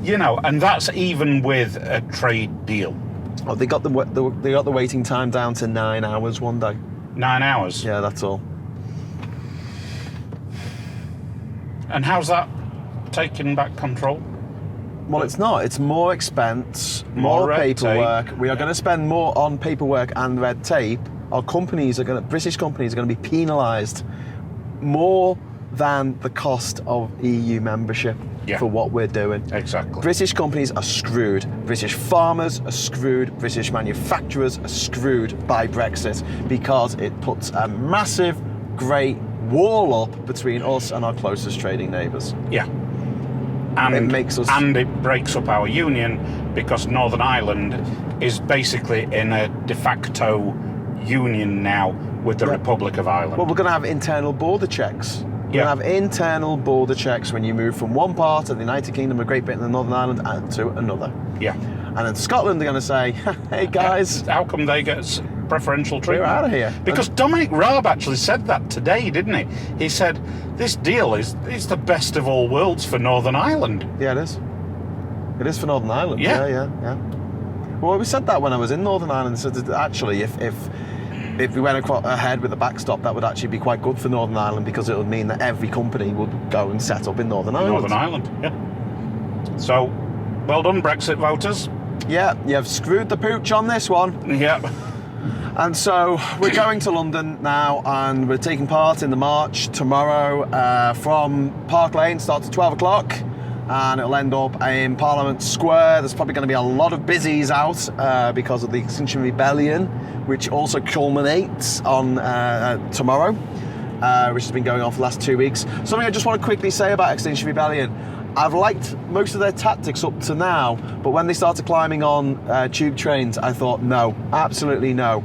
and that's even with a trade deal. Oh, they got the waiting time down to 9 hours one day. 9 hours? Yeah, that's all. And how's that taking back control? Well, it's not. It's more expense, more paperwork. We are going to spend more on paperwork and red tape. British companies are going to be penalised more than the cost of EU membership for what we're doing. Exactly. British companies are screwed. British farmers are screwed. British manufacturers are screwed by Brexit because it puts a massive, great wall up between us and our closest trading neighbours. Yeah. And it makes us... And it breaks up our union because Northern Ireland is basically in a de facto union now with the Republic of Ireland. Well, we're going to have internal border checks. We're going to have internal border checks when you move from one part of the United Kingdom of Great Britain and Northern Ireland to another. Yeah. And then Scotland are going to say, hey guys... How come they get preferential treatment? We're out of here. Because Dominic Raab actually said that today, didn't he? He said, this deal is the best of all worlds for Northern Ireland. Yeah, it is. It is for Northern Ireland. Yeah. Well, we said that when I was in Northern Ireland. So that actually, if we went ahead with the backstop, that would actually be quite good for Northern Ireland because it would mean that every company would go and set up in Northern Ireland. Northern Ireland, yeah. So, well done, Brexit voters. Yeah, you've screwed the pooch on this one. Yeah. And so we're going to London now, and we're taking part in the march tomorrow from Park Lane. Starts at 12 o'clock. And it'll end up in Parliament Square. There's probably going to be a lot of busies out because of the Extinction Rebellion, which also culminates on tomorrow, which has been going on for the last 2 weeks. Something I just want to quickly say about Extinction Rebellion. I've liked most of their tactics up to now, but when they started climbing on tube trains, I thought, no, absolutely no.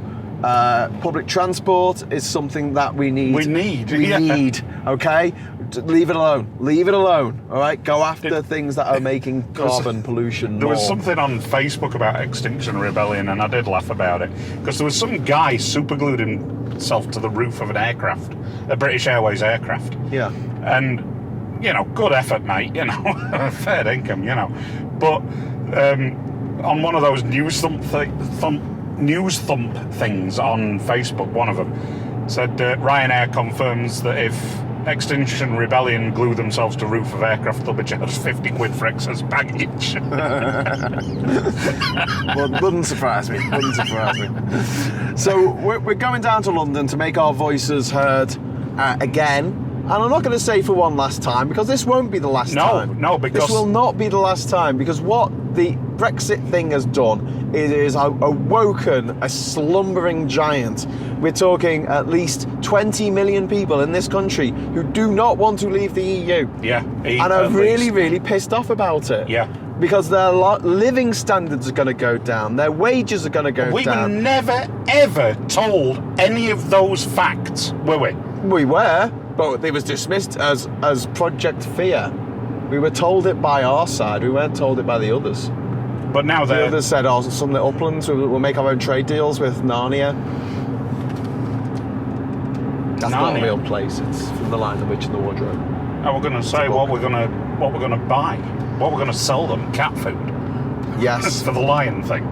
Public transport is something that we need. We need, okay? Leave it alone. Leave it alone, all right? Go after things that are making carbon pollution more. There was something on Facebook about Extinction Rebellion, and I did laugh about it, because there was some guy superglued himself to the roof of an aircraft, a British Airways aircraft. Yeah. And, good effort, mate, fair income, But on one of those news thump things on Facebook, one of them said Ryanair confirms that if Extinction Rebellion glue themselves to roof of aircraft, they'll be charged 50 quid for excess baggage. Well, wouldn't surprise me. So we're going down to London to make our voices heard again. And I'm not going to say for one last time, because this won't be the last time. No, because... This will not be the last time, because what the Brexit thing has done is awoken a slumbering giant. We're talking at least 20 million people in this country who do not want to leave the EU. Yeah. And are really, really pissed off about it. Yeah. Because their living standards are going to go down, their wages are going to go down. We were never, ever told any of those facts, were we? We were, but it was dismissed as Project Fear. We were told it by our side, we weren't told it by the others. But now The others said, oh, suddenly Uplands, we'll make our own trade deals with Narnia. That's not a real place, it's from The Lion, the Witch and the Wardrobe. And we're going to say what we're going to buy, what we're going to sell them, cat food. Yes. For the lion thing.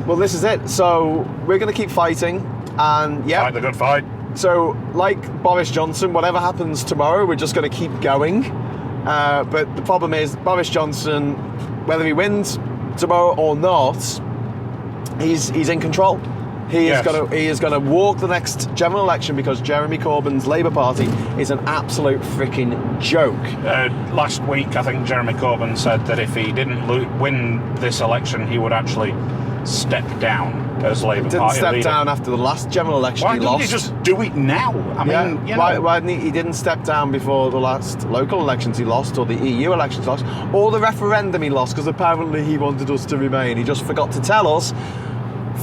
Well, this is it. So we're going to keep fighting, and yeah. Fight the good fight. So, like Boris Johnson, whatever happens tomorrow, we're just going to keep going. But the problem is, Boris Johnson, whether he wins tomorrow or not, he's in control. He is going to walk the next general election because Jeremy Corbyn's Labour Party is an absolute freaking joke. Last week, I think Jeremy Corbyn said that if he didn't win this election, he would actually step down as Labour Party leader. Didn't step down after the last general election he lost. Why didn't he just do it now? I mean, you know. Why didn't he didn't step down before the last local elections he lost, or the EU elections he lost, or the referendum he lost, because apparently he wanted us to remain. He just forgot to tell us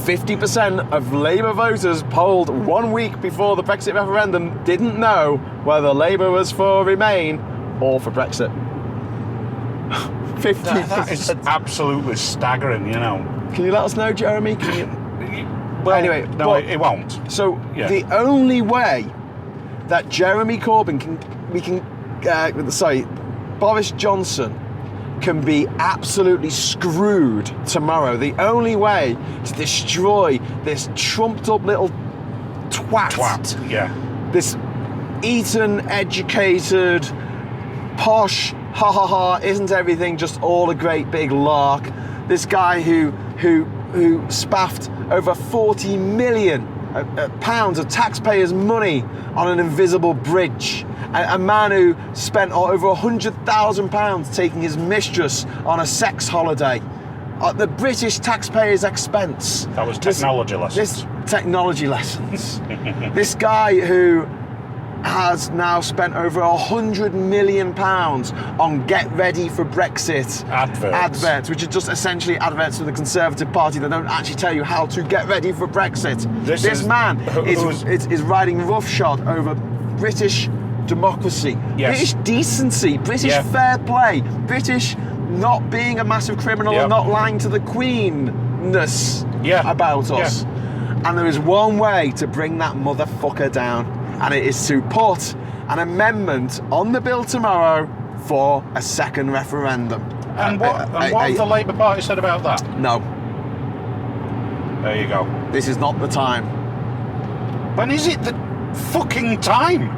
50% of Labour voters polled 1 week before the Brexit referendum didn't know whether Labour was for Remain or for Brexit. 50%. That is absolutely staggering, you know. Can you let us know, Jeremy? Well, anyway, no, it won't. So the only way that Jeremy Corbyn Boris Johnson can be absolutely screwed tomorrow. The only way to destroy this trumped up little twat. Yeah. This Eton educated, posh, isn't everything just all a great big lark? This guy who spaffed over 40 million pounds of taxpayers' money on an invisible bridge. A man who spent over £100,000 taking his mistress on a sex holiday at the British taxpayers' expense. That was technology lessons. This guy who has now spent over £100 million on Get Ready for Brexit adverts, which are just essentially adverts for the Conservative Party that don't actually tell you how to get ready for Brexit. This man is riding roughshod over British democracy, British decency, British fair play, British not being a massive criminal and not lying to the Queen-ness about us. And there is one way to bring that motherfucker down, and it is to put an amendment on the bill tomorrow for a second referendum. And what have the Labour Party said about that? No. There you go. This is not the time. When is it the fucking time?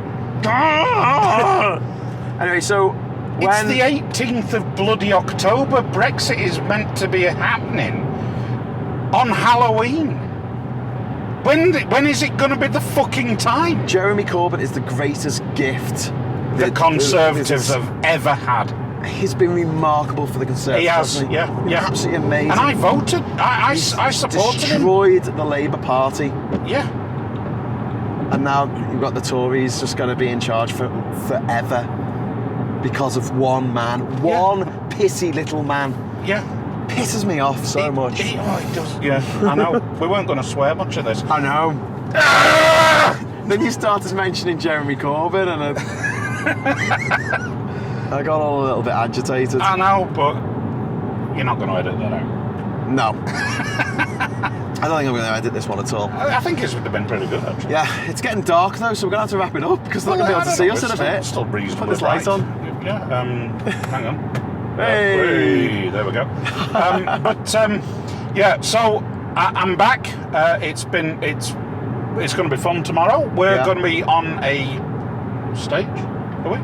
Anyway, so it's the 18th of bloody October. Brexit is meant to be happening on Halloween. When is it going to be the fucking time? Jeremy Corbyn is the greatest gift the Conservatives have ever had. He's been remarkable for the Conservatives. He has, yeah. Absolutely amazing. And I voted. I supported him. Destroyed the Labour Party. Yeah. And now you've got the Tories just going to be in charge for forever because of one man. One pissy little man. Yeah. Pisses me off so much. It does. Yeah, I know. We weren't going to swear much of this. I know. Then you started mentioning Jeremy Corbyn and I got all a little bit agitated. I know, but you're not going to edit that out. No. I don't think I'm going to edit this one at all. I think it would have been pretty good, actually. Yeah, it's getting dark though, so we're going to have to wrap it up because they're not going to be able to see us in a bit. Still reasonable. Put this light on. Yeah, hang on. Hey, there we go. So I'm back. It's going to be fun tomorrow. We're going to be on a stage, are we?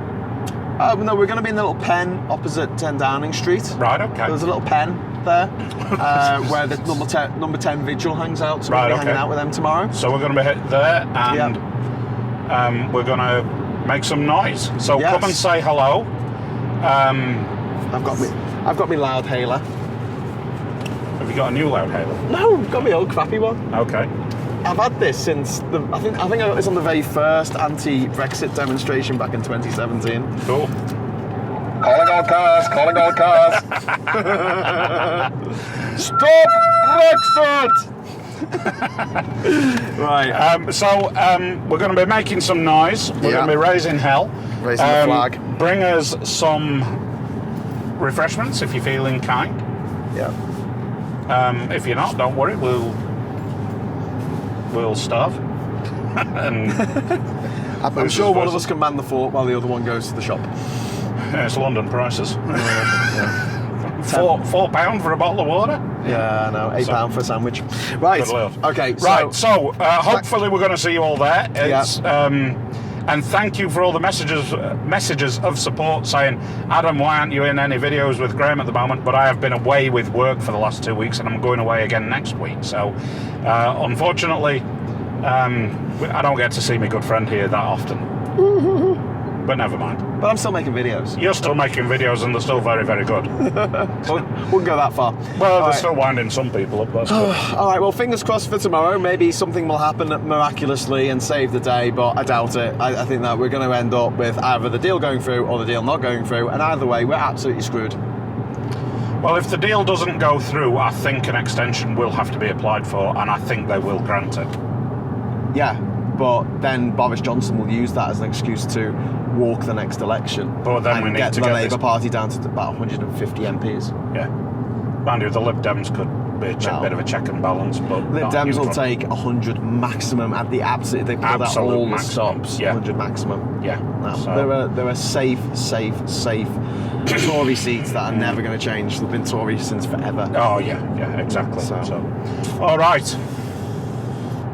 No, we're going to be in the little pen opposite 10 Downing Street. Right, okay. There's a little pen there where the number 10 Vigil hangs out, so we're going to be hanging out with them tomorrow. So we're going to be there, and we're going to make some noise. So Yes. come and say hello. I've got me loud hailer. Have you got a new loud hailer? No, I've got me old crappy one. Okay. I've had this since I think I got this on the very first anti-Brexit demonstration back in 2017. Cool. Calling all cars, calling all cars. Stop Brexit! Right. So we're going to be making some noise. We're going to be raising hell. Raising the flag. Bring us some refreshments if you're feeling kind. Yeah. If you're not, don't worry. We'll starve. And I'm sure one of us can man the fort while the other one goes to the shop. yeah, it's London prices. £4 for a bottle of water. Yeah, I know. £8 for a sandwich. Right. Good Lord. Okay. Right. So hopefully we're going to see you all there. It's, and thank you for all the messages of support saying, Adam, why aren't you in any videos with Graham at the moment? But I have been away with work for the last 2 weeks, and I'm going away again next week. So unfortunately, I don't get to see my good friend here that often. But never mind. But I'm still making videos. You're still making videos, and they're still very, very good. Wouldn't go that far. Well, they're still winding some people up. That's good. All right, well, fingers crossed for tomorrow. Maybe something will happen miraculously and save the day, but I doubt it. I think that we're going to end up with either the deal going through or the deal not going through, and either way, we're absolutely screwed. Well, if the deal doesn't go through, I think an extension will have to be applied for, and I think they will grant it. Yeah, but then Boris Johnson will use that as an excuse to walk the next election. But then and we need get to the get Labour this- Party down to about 150 MPs. Yeah. Mind you, the Lib Dems could be a bit of a check and balance, but Lib not Dems will neutral. take 100 maximum at the absolute. They put out Absolute all the maximum, stops. yeah. 100 maximum. Yeah. No, So- there are safe Tory seats that are never going to change. They've been Tory since forever. Oh, yeah, exactly. So- So. All right.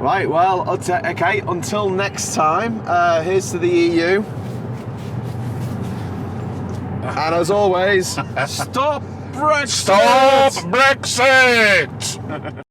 Right, well, okay, until next time, here's to the EU. And as always, stop Brexit! Stop Brexit!